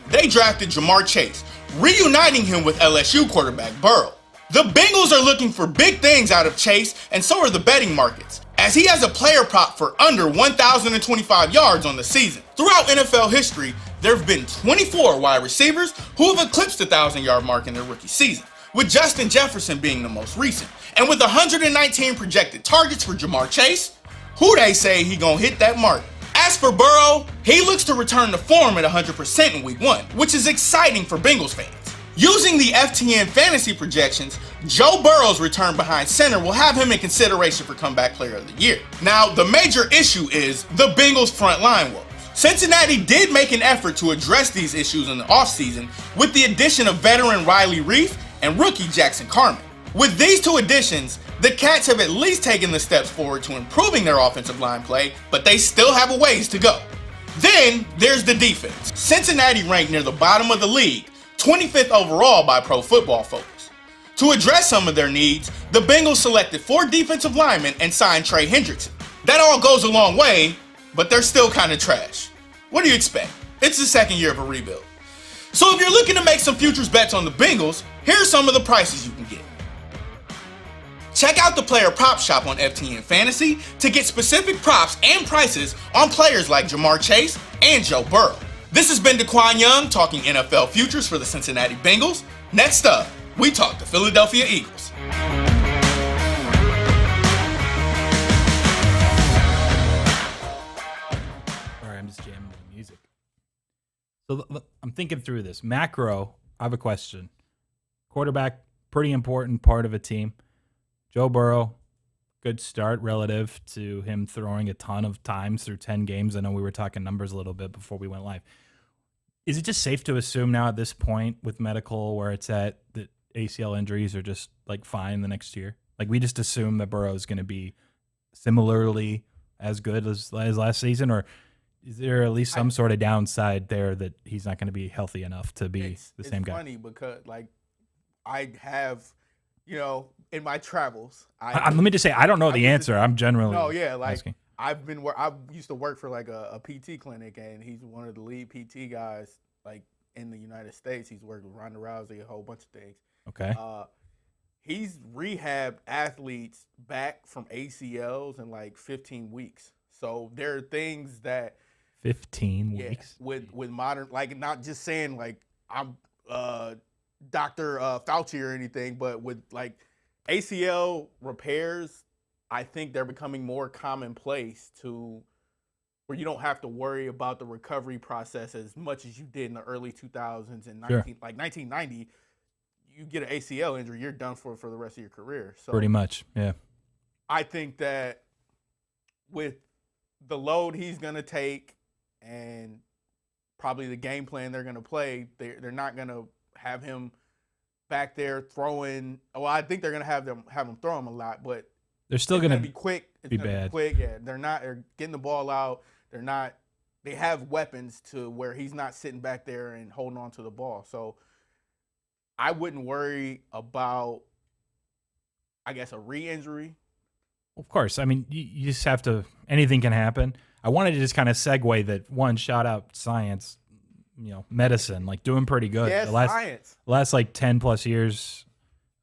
They drafted Jamar Chase, reuniting him with LSU quarterback Burrow. The Bengals are looking for big things out of Chase, and so are the betting markets, as he has a player prop for under 1,025 yards on the season. Throughout NFL history, there have been 24 wide receivers who have eclipsed the 1,000-yard mark in their rookie season, with Justin Jefferson being the most recent. And with 119 projected targets for Jamar Chase, who they say he gonna hit that mark? As for Burrow, he looks to return to form at 100% in Week 1, which is exciting for Bengals fans. Using the FTN fantasy projections, Joe Burrow's return behind center will have him in consideration for comeback player of the year. Now, the major issue is the Bengals' front line woes. Cincinnati did make an effort to address these issues in the offseason with the addition of veteran Riley Reif and rookie Jackson Carman. With these two additions, the Cats have at least taken the steps forward to improving their offensive line play, but they still have a ways to go. Then there's the defense. Cincinnati ranked near the bottom of the league, 25th overall by Pro Football Focus. To address some of their needs, the Bengals selected 4 defensive linemen and signed Trey Hendrickson. That all goes a long way, but they're still kind of trash. What do you expect? It's the second year of a rebuild. So if you're looking to make some futures bets on the Bengals, here's some of the prices you can get. Check out the player prop shop on FTN Fantasy to get specific props and prices on players like Jamar Chase and Joe Burrow. This has been Qwan Young talking NFL futures for the Cincinnati Bengals. Next up, we talk the Philadelphia Eagles. All right, I'm just jamming the music. So I'm thinking through this. Macro, I have a question. Quarterback, pretty important part of a team. Joe Burrow, good start relative to him throwing a ton of times through 10 games. I know we were talking numbers a little bit before we went live. Is it just safe to assume now at this point with medical where it's at that ACL injuries are just like fine the next year? Like we just assume that Burrow is going to be similarly as good as last season, or is there at least some sort of downside there that he's not going to be healthy enough to be the same guy? It's funny because like I have, in my travels, let me just say I don't know the answer. I'm generally asking. I used to work for like a PT clinic, and he's one of the lead PT guys like in the United States. He's worked with Ronda Rousey, a whole bunch of things. Okay. He's rehabbed athletes back from ACLs in like 15 weeks. So there are things that 15 weeks with modern, like not just saying like I'm Dr. Fauci or anything, but with like ACL repairs, I think they're becoming more commonplace to where you don't have to worry about the recovery process as much as you did in the early 2000s and like 1990. You get an ACL injury, you're done for the rest of your career. So pretty much, yeah. I think that with the load he's going to take and probably the game plan they're going to play, they're not going to have him back there throwing. Well, I think they're going to have him throw him a lot, but they're still going to be quick. It's be gonna bad. Be quick, yeah. They're getting the ball out. They have weapons to where he's not sitting back there and holding on to the ball. So I wouldn't worry about, I guess, a re-injury. Of course. I mean, you just have to – anything can happen. I wanted to just kind of segue that, one, shout out science, medicine, like doing pretty good. Yeah, science. The last like 10-plus years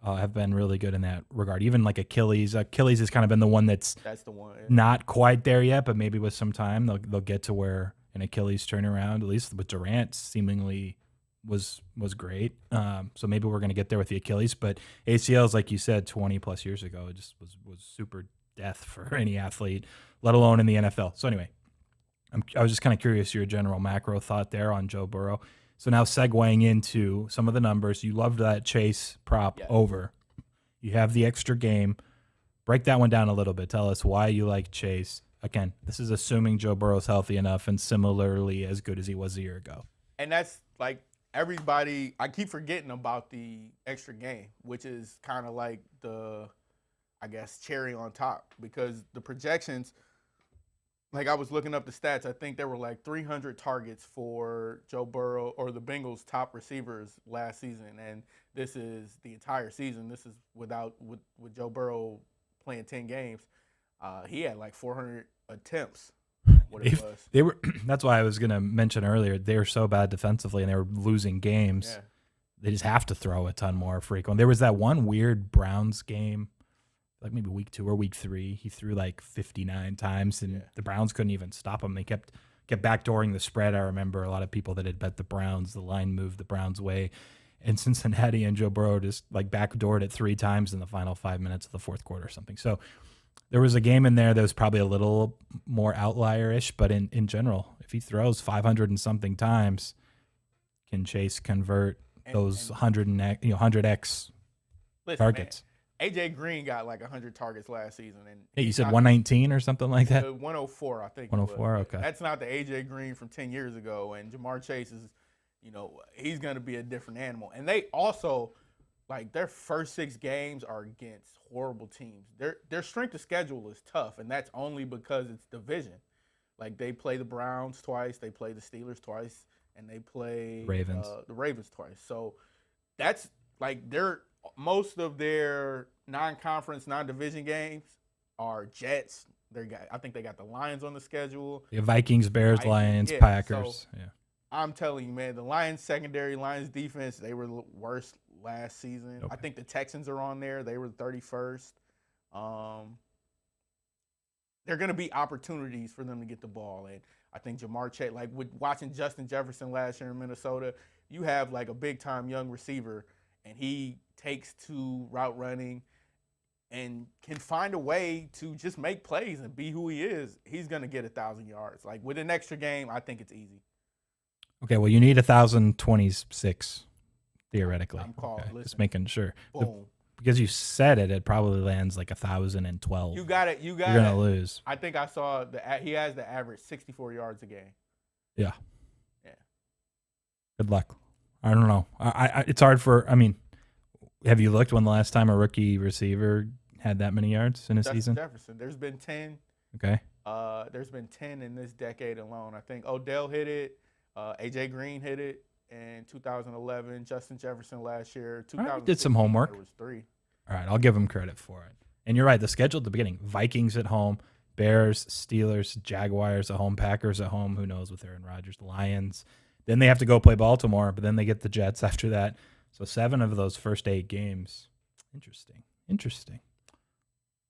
have been really good in that regard. Even like Achilles. Achilles has kind of been the one that's the one, yeah. Not quite there yet, but maybe with some time they'll get to where an Achilles turnaround, at least with Durant, seemingly – was great. So maybe we're going to get there with the Achilles, but ACLs, like you said, 20 plus years ago, it just was super death for any athlete, let alone in the NFL. So anyway, I was just kind of curious your general macro thought there on Joe Burrow. So now segueing into some of the numbers, you loved that Chase prop over. You have the extra game. Break that one down a little bit. Tell us why you like Chase. Again, this is assuming Joe Burrow's healthy enough and similarly as good as he was a year ago. And that's like, everybody, I keep forgetting about the extra game, which is kind of like the, I guess, cherry on top, because the projections, like I was looking up the stats, I think there were like 300 targets for Joe Burrow or the Bengals' top receivers last season, and this is the entire season. This is with Joe Burrow playing 10 games. He had like 400 attempts. They were. That's why I was going to mention earlier. They were so bad defensively, and they were losing games. Yeah. They just have to throw a ton more frequent. There was that one weird Browns game, like maybe week 2 or week 3. He threw like 59 times, and the Browns couldn't even stop him. They kept backdooring the spread. I remember a lot of people that had bet the Browns. The line moved the Browns' way, and Cincinnati and Joe Burrow just like backdoored it 3 times in the final 5 minutes of the fourth quarter or something. So there was a game in there that was probably a little more outlier-ish, but in general, if he throws 500 and something times, can Chase convert those 100x targets? Man, AJ Green got like 100 targets last season, and hey, you said 119 or something like that. 104, I think. 104, okay. That's not the AJ Green from 10 years ago, and Jamar Chase is, he's going to be a different animal. And they also like their first 6 games are against horrible teams. Their strength of schedule is tough, and that's only because it's division. Like they play the Browns twice, they play the Steelers twice, and they play the Ravens twice. So that's like most of their non-conference, non-division games are Jets. I think they got the Lions on the schedule. The Vikings, Bears, Lions, Packers. So I'm telling you, man, the Lions secondary, Lions defense, they were the worst last season. Okay. I think the Texans are on there. They were 31st. They're going to be opportunities for them to get the ball. And I think Jamar Chase, like with watching Justin Jefferson last year in Minnesota, you have like a big-time young receiver, and he takes to route running and can find a way to just make plays and be who he is. He's going to get 1,000 yards. Like with an extra game, I think it's easy. Okay, well, you need 1,026 theoretically. I'm called. Okay, just making sure. Boom. Because you said it probably lands like 1,012. You got it. You're gonna lose. I think I saw he has the average 64 yards a game. Yeah. Good luck. I don't know. It's hard for. I mean, have you looked when the last time a rookie receiver had that many yards in a season? Jefferson. There's been 10. Okay. There's been 10 in this decade alone. I think Odell hit it. AJ Green hit it in 2011. Justin Jefferson last year. Did some homework. There was 3. All right, I'll give him credit for it. And you're right. The schedule at the beginning: Vikings at home, Bears, Steelers, Jaguars at home, Packers at home. Who knows with Aaron Rodgers? Lions. Then they have to go play Baltimore, but then they get the Jets after that. So 7 of those first 8 games. Interesting.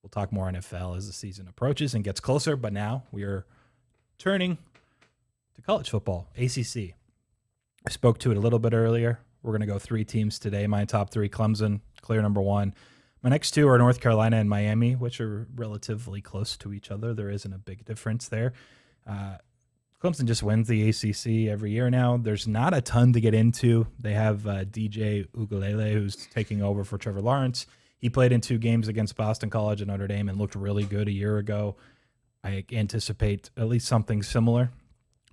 We'll talk more NFL as the season approaches and gets closer, but now we are turning to college football, ACC. I spoke to it a little bit earlier. We're going to go 3 teams today. My top 3, Clemson, clear number 1. My next 2 are North Carolina and Miami, which are relatively close to each other. There isn't a big difference there. Clemson just wins the ACC every year now. There's not a ton to get into. They have DJ Uiagalelei, who's taking over for Trevor Lawrence. He played in 2 games against Boston College and Notre Dame and looked really good a year ago. I anticipate at least something similar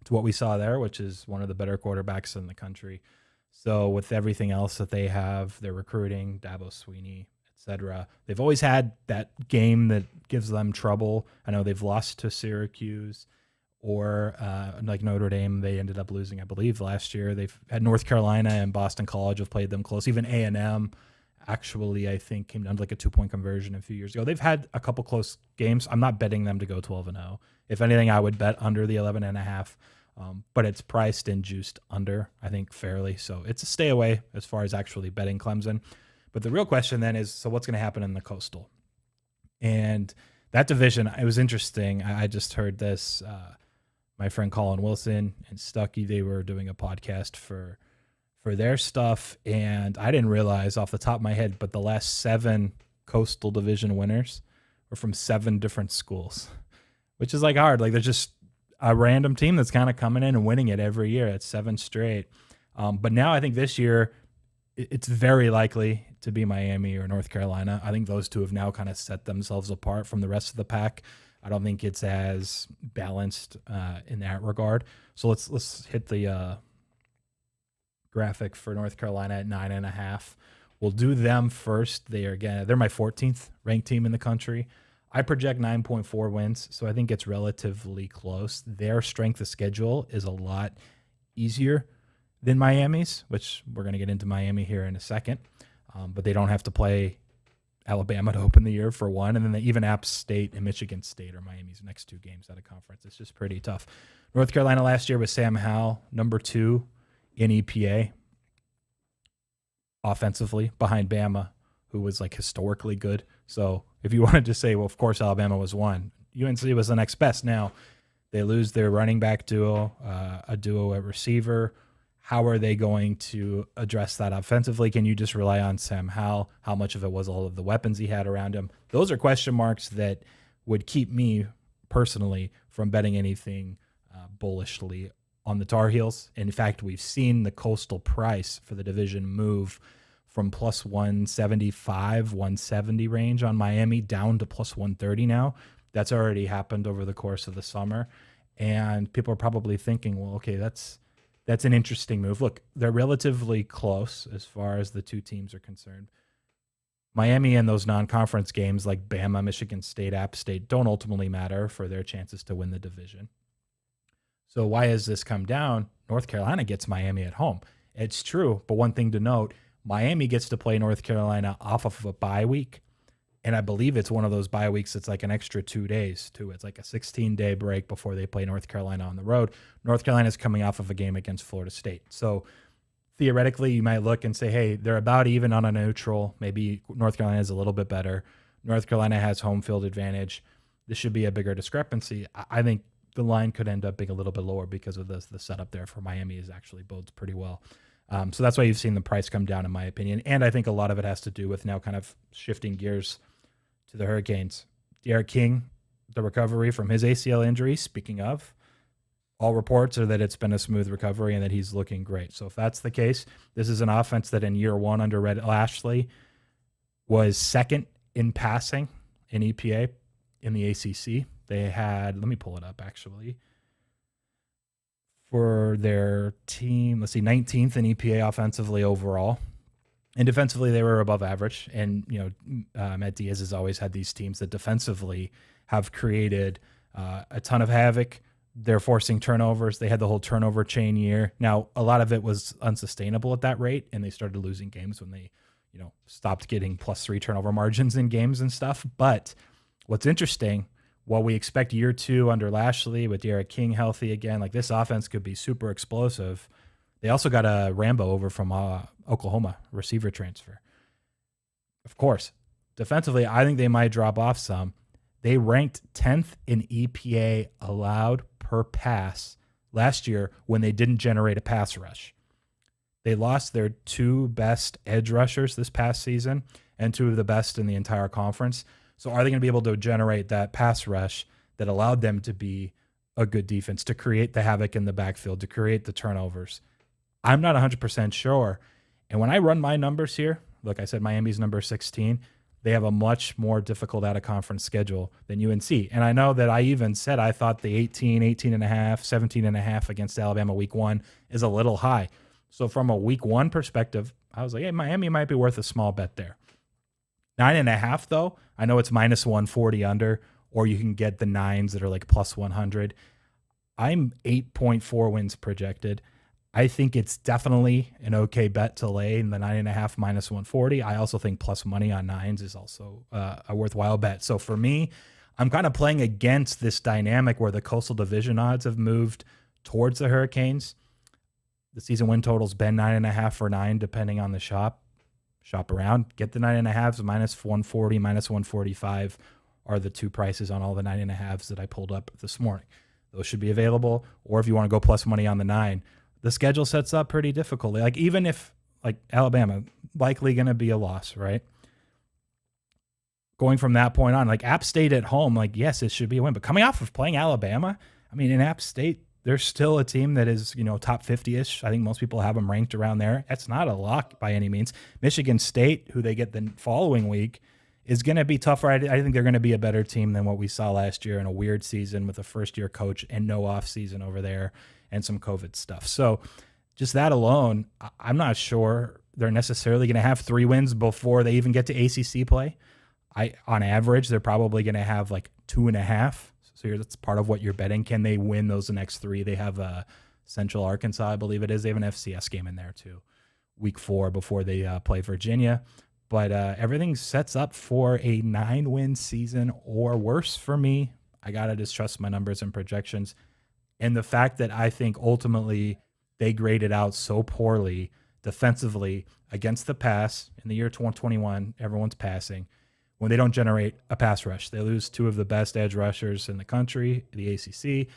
to what we saw there, which is one of the better quarterbacks in the country. So with everything else that they have, their recruiting, Dabo Swinney, etc., they've always had that game that gives them trouble. I know they've lost to Syracuse. Or like Notre Dame, they ended up losing, I believe, last year. They've had North Carolina and Boston College have played them close. Even A&M actually, I think, came down to like a 2-point conversion a few years ago. They've had a couple close games. I'm not betting them to go 12-0. If anything, I would bet under the 11.5. But it's priced and juiced under, I think, fairly. So it's a stay away as far as actually betting Clemson. But the real question then is, so what's going to happen in the Coastal? And that division, it was interesting. I just heard this. My friend Colin Wilson and Stuckey, they were doing a podcast for their stuff, and I didn't realize off the top of my head, but the last 7 Coastal Division winners were from 7 different schools, which is like hard. Like there's just a random team that's kind of coming in and winning it every year. It's 7 straight. But now I think this year it's very likely to be Miami or North Carolina. I think those 2 have now kind of set themselves apart from the rest of the pack. I don't think it's as balanced in that regard. So let's hit the graphic for North Carolina at 9.5. We'll do them first. They're my 14th ranked team in the country. I project 9.4 wins, so I think it's relatively close. Their strength of schedule is a lot easier than Miami's, which we're going to get into Miami here in a second. But they don't have to play Alabama to open the year for one, and then even App State and Michigan State are Miami's next 2 games out of conference. It's just pretty tough. North Carolina last year was Sam Howell, number 2 in EPA offensively behind Bama, who was like historically good. So if you wanted to say, well, of course Alabama was 1, UNC was the next best. Now they lose their running back duo, a duo at receiver. How are they going to address that offensively? Can you just rely on Sam Howell? How much of it was all of the weapons he had around him? Those are question marks that would keep me personally from betting anything bullishly on the Tar Heels. In fact, we've seen the Coastal price for the division move from plus 175, 170 range on Miami down to plus 130 now. That's already happened over the course of the summer. And people are probably thinking, well, okay, that's that's an interesting move. Look, they're relatively close as far as the two teams are concerned. Miami and those non-conference games like Bama, Michigan State, App State don't ultimately matter for their chances to win the division. So why has this come down? North Carolina gets Miami at home. It's true, but one thing to note, Miami gets to play North Carolina off of a bye week, and I believe it's one of those bye weeks that's like an extra 2 days, too. It's like a 16-day break before they play North Carolina on the road. North Carolina's coming off of a game against Florida State. So theoretically, you might look and say, hey, they're about even on a neutral. Maybe North Carolina is a little bit better. North Carolina has home field advantage. This should be a bigger discrepancy. I think the line could end up being a little bit lower because of the setup there for Miami is actually bodes pretty well. So that's why you've seen the price come down, in my opinion. And I think a lot of it has to do with now kind of shifting gears to the Hurricanes. Derek King, the recovery from his ACL injury, speaking of, all reports are that it's been a smooth recovery and that he's looking great. So if that's the case, this is an offense that in year one under Red Lashley was second in passing in EPA in the ACC. They had, let me pull it up actually, for their team, 19th in EPA offensively overall. And defensively, they were above average. And, Matt Diaz has always had these teams that defensively have created a ton of havoc. They're forcing turnovers. They had the whole turnover chain year. Now, a lot of it was unsustainable at that rate, and they started losing games when they, stopped getting +3 turnover margins in games and stuff. But what's interesting, while we expect year 2 under Lashley with Derek King healthy again, like this offense could be super explosive. They also got a Rambo over from Oklahoma, receiver transfer. Of course, defensively, I think they might drop off some. They ranked 10th in EPA allowed per pass last year when they didn't generate a pass rush. They lost their 2 best edge rushers this past season and 2 of the best in the entire conference. So are they going to be able to generate that pass rush that allowed them to be a good defense, to create the havoc in the backfield, to create the turnovers? I'm not 100% sure. And when I run my numbers here, look, I said Miami's number 16. They have a much more difficult out-of-conference schedule than UNC. And I know that I even said I thought the 18.5, 17.5 against Alabama week 1 is a little high. So from a week 1 perspective, I was like, hey, Miami might be worth a small bet there. 9.5, though, I know it's -140 under, or you can get the 9s that are like +100. I'm 8.4 wins projected. I think it's definitely an okay bet to lay in the 9.5 -140. I also think plus money on 9s is also a worthwhile bet. So for me, I'm kind of playing against this dynamic where the Coastal Division odds have moved towards the Hurricanes. The season win total's been 9.5 or 9, depending on the shop. Shop around, get the 9.5s, -140, -145 are the two prices on all the 9.5s that I pulled up this morning. Those should be available. Or if you want to go plus money on the 9, the schedule sets up pretty difficultly. Like even if like Alabama, likely going to be a loss, right? Going from that point on, like App State at home, like yes, it should be a win. But coming off of playing Alabama, I mean, in App State, they're still a team that is, top 50-ish. I think most people have them ranked around there. That's not a lock by any means. Michigan State, who they get the following week, is going to be tougher. I think they're going to be a better team than what we saw last year in a weird season with a first-year coach and no off-season over there and some COVID stuff. So just that alone, I'm not sure they're necessarily going to have 3 wins before they even get to ACC play. On average, they're probably going to have like 2.5. So that's part of what you're betting. Can they win those next 3? They have Central Arkansas, I believe it is. They have an FCS game in there too, week 4 before they play Virginia. But everything sets up for a 9-win season or worse for me. I got to just trust my numbers and projections. And the fact that I think ultimately they graded out so poorly defensively against the pass in the year 2021, everyone's passing. When they don't generate a pass rush, they lose 2 of the best edge rushers in the country, the ACC.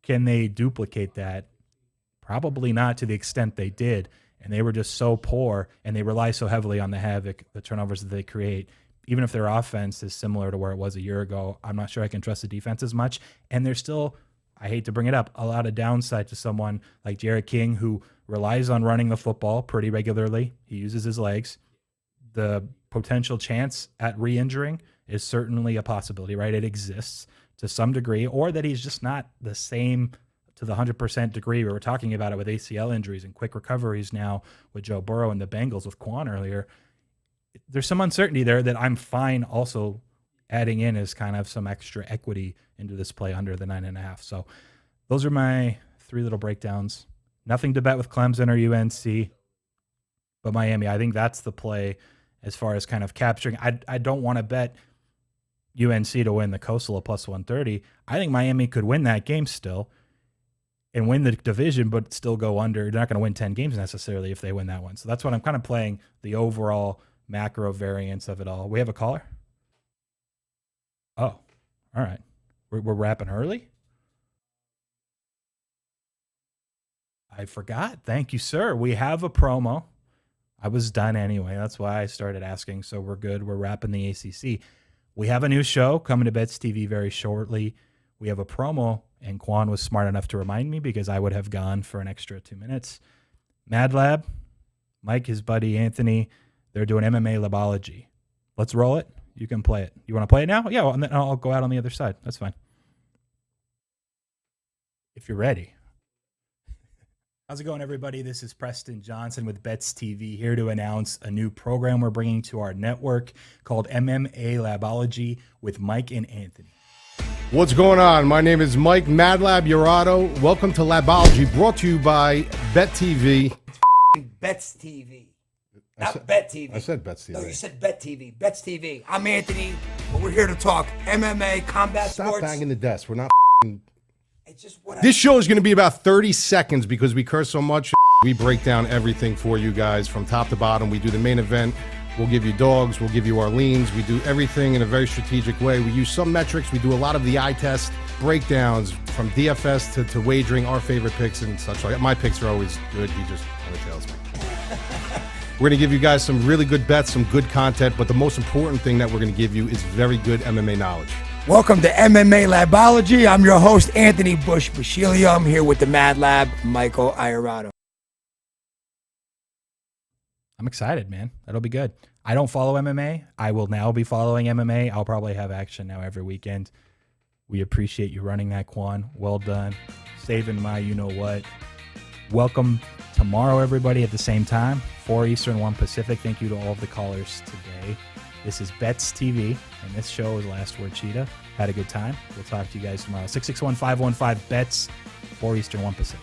Can they duplicate that? Probably not to the extent they did. And they were just so poor, and they rely so heavily on the havoc, the turnovers that they create. Even if their offense is similar to where it was a year ago, I'm not sure I can trust the defense as much. And there's still, I hate to bring it up, a lot of downside to someone like Jared King, who relies on running the football pretty regularly. He uses his legs. The potential chance at re-injuring is certainly a possibility, right? It exists to some degree, or that he's just not the same to the 100% degree. We were talking about it with ACL injuries and quick recoveries now with Joe Burrow and the Bengals with Qwan earlier. There's some uncertainty there that I'm fine also adding in as kind of some extra equity into this play under the 9.5. So those are my 3 little breakdowns. Nothing to bet with Clemson or UNC, but Miami, I think that's the play as far as kind of capturing. I don't want to bet UNC to win the Coastal at plus 130. I think Miami could win that game still and win the division, but still go under. They're not going to win 10 games necessarily if they win that one. So that's what I'm kind of playing, the overall macro variance of it all. We have a caller? Oh, all right. We're wrapping early? I forgot. Thank you, sir. We have a promo. I was done anyway. That's why I started asking. So we're good. We're wrapping the ACC. We have a new show coming to Bets TV very shortly. We have a promo, and Qwan was smart enough to remind me because I would have gone for an extra 2 minutes. Mad Lab, Mike, his buddy Anthony, they're doing MMA Labology. Let's roll it. You can play it. You want to play it now? Yeah, well, and then I'll go out on the other side. That's fine. If you're ready. How's it going, everybody? This is Preston Johnson with Bets TV, here to announce a new program we're bringing to our network called MMA Labology with Mike and Anthony. What's going on? My name is Mike Madlab Urado. Welcome to Labology, brought to you by Bet TV. It's Bets TV. Not Bet TV. I said Bets TV. No, you said Bet TV. Bets TV. I'm Anthony, but we're here to talk MMA, combat sports. Stop banging the desk. We're not It's just what This show is going to be about 30 seconds because we curse so much. We break down everything for you guys from top to bottom. We do the main event. We'll give you dogs. We'll give you our leans. We do everything in a very strategic way. We use some metrics. We do a lot of the eye test breakdowns from DFS to wagering our favorite picks and such like. My picks are always good. He just kind of tells me. We're going to give you guys some really good bets, some good content, but the most important thing that we're going to give you is very good MMA knowledge. Welcome to MMA Labology. I'm your host, Anthony Bush Bashilio. I'm here with the Mad Lab, Michael Iorado. I'm excited, man. That'll be good. I don't follow MMA. I will now be following MMA. I'll probably have action now every weekend. We appreciate you running that, Qwan. Well done. Saving my you-know-what. Welcome tomorrow, everybody, at the same time. 4 Eastern, 1 Pacific. Thank you to all of the callers today. This is Bets TV, and this show is Last Word Cheetah. Had a good time. We'll talk to you guys tomorrow. 661-515-BETS, 4 Eastern, 1 Pacific.